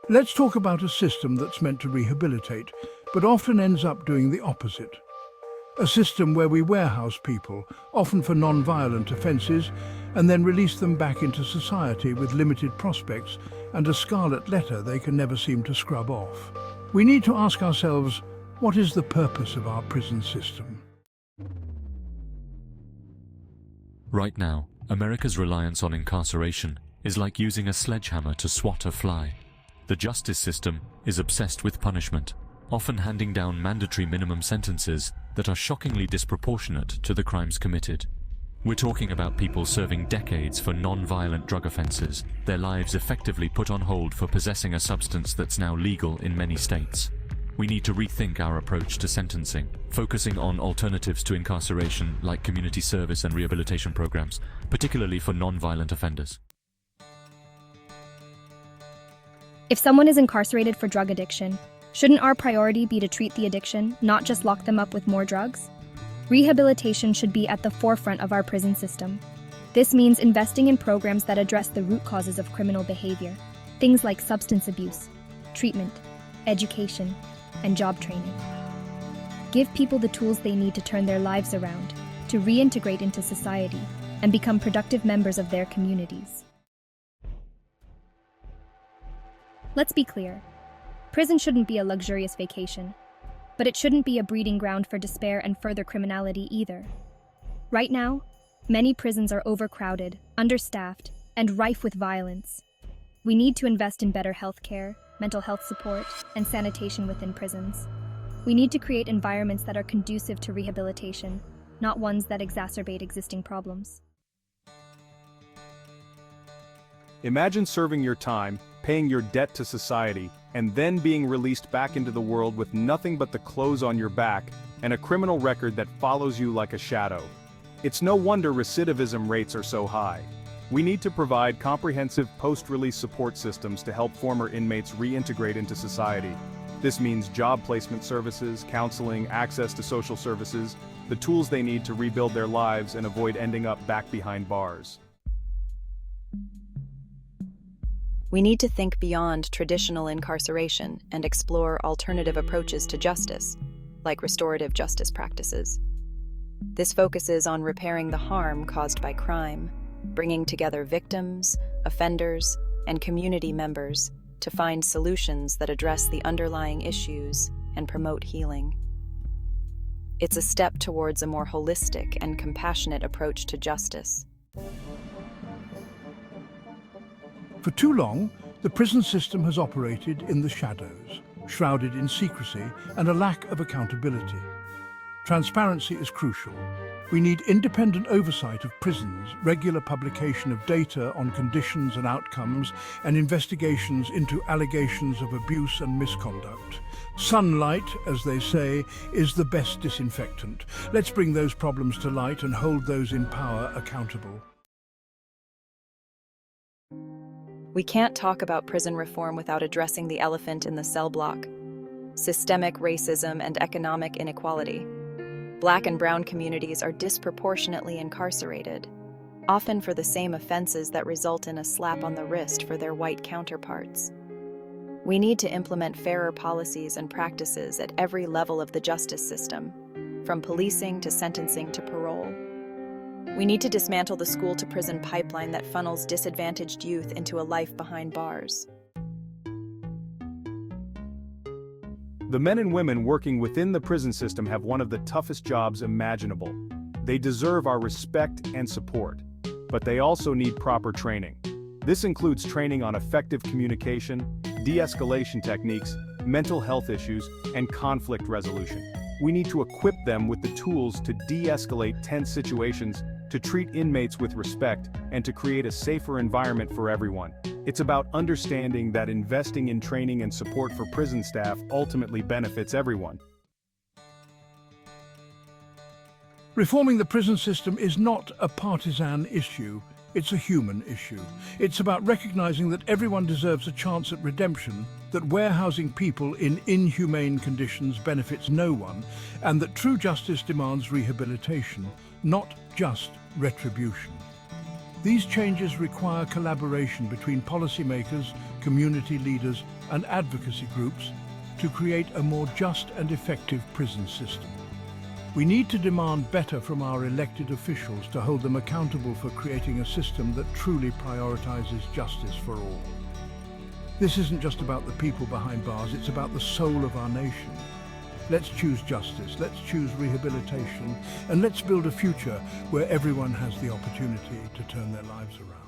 Let's talk about a system that's meant to rehabilitate, but often ends up doing the opposite. A system where we warehouse people, often for non-violent offences, and then release them back into society with limited prospects and a scarlet letter they can never seem to scrub off. We need to ask ourselves, what is the purpose of our prison system? Right now, America's reliance on incarceration is like using a sledgehammer to swat a fly. The justice system is obsessed with punishment, often handing down mandatory minimum sentences that are shockingly disproportionate to the crimes committed. We're talking about people serving decades for non-violent drug offenses, their lives effectively put on hold for possessing a substance that's now legal in many states. We need to rethink our approach to sentencing, focusing on alternatives to incarceration like community service and rehabilitation programs, particularly for non-violent offenders. If someone is incarcerated for drug addiction, shouldn't our priority be to treat the addiction, not just lock them up with more drugs? Rehabilitation should be at the forefront of our prison system. This means investing in programs that address the root causes of criminal behavior, things like substance abuse, treatment, education, and job training. Give people the tools they need to turn their lives around, to reintegrate into society, and become productive members of their communities. Let's be clear. Prison shouldn't be a luxurious vacation, but it shouldn't be a breeding ground for despair and further criminality either. Right now, many prisons are overcrowded, understaffed, and rife with violence. We need to invest in better health care, mental health support, and sanitation within prisons. We need to create environments that are conducive to rehabilitation, not ones that exacerbate existing problems. Imagine serving your time, paying your debt to society, and then being released back into the world with nothing but the clothes on your back and a criminal record that follows you like a shadow. It's no wonder recidivism rates are so high. We need to provide comprehensive post-release support systems to help former inmates reintegrate into society. This means job placement services, counseling, access to social services, the tools they need to rebuild their lives and avoid ending up back behind bars. We need to think beyond traditional incarceration and explore alternative approaches to justice, like restorative justice practices. This focuses on repairing the harm caused by crime, bringing together victims, offenders, and community members to find solutions that address the underlying issues and promote healing. It's a step towards a more holistic and compassionate approach to justice. For too long, the prison system has operated in the shadows, shrouded in secrecy and a lack of accountability. Transparency is crucial. We need independent oversight of prisons, regular publication of data on conditions and outcomes, and investigations into allegations of abuse and misconduct. Sunlight, as they say, is the best disinfectant. Let's bring those problems to light and hold those in power accountable. We can't talk about prison reform without addressing the elephant in the cell block: systemic racism and economic inequality. Black and brown communities are disproportionately incarcerated, often for the same offenses that result in a slap on the wrist for their white counterparts. We need to implement fairer policies and practices at every level of the justice system, from policing to sentencing to parole. We need to dismantle the school-to-prison pipeline that funnels disadvantaged youth into a life behind bars. The men and women working within the prison system have one of the toughest jobs imaginable. They deserve our respect and support, but they also need proper training. This includes training on effective communication, de-escalation techniques, mental health issues, and conflict resolution. We need to equip them with the tools to de-escalate tense situations, to treat inmates with respect, and to create a safer environment for everyone. It's about understanding that investing in training and support for prison staff ultimately benefits everyone. Reforming the prison system is not a partisan issue, it's a human issue. It's about recognizing that everyone deserves a chance at redemption, that warehousing people in inhumane conditions benefits no one, and that true justice demands rehabilitation, not just retribution. These changes require collaboration between policymakers, community leaders, and advocacy groups to create a more just and effective prison system. We need to demand better from our elected officials to hold them accountable for creating a system that truly prioritizes justice for all. This isn't just about the people behind bars, it's about the soul of our nation. Let's choose justice, let's choose rehabilitation, and let's build a future where everyone has the opportunity to turn their lives around.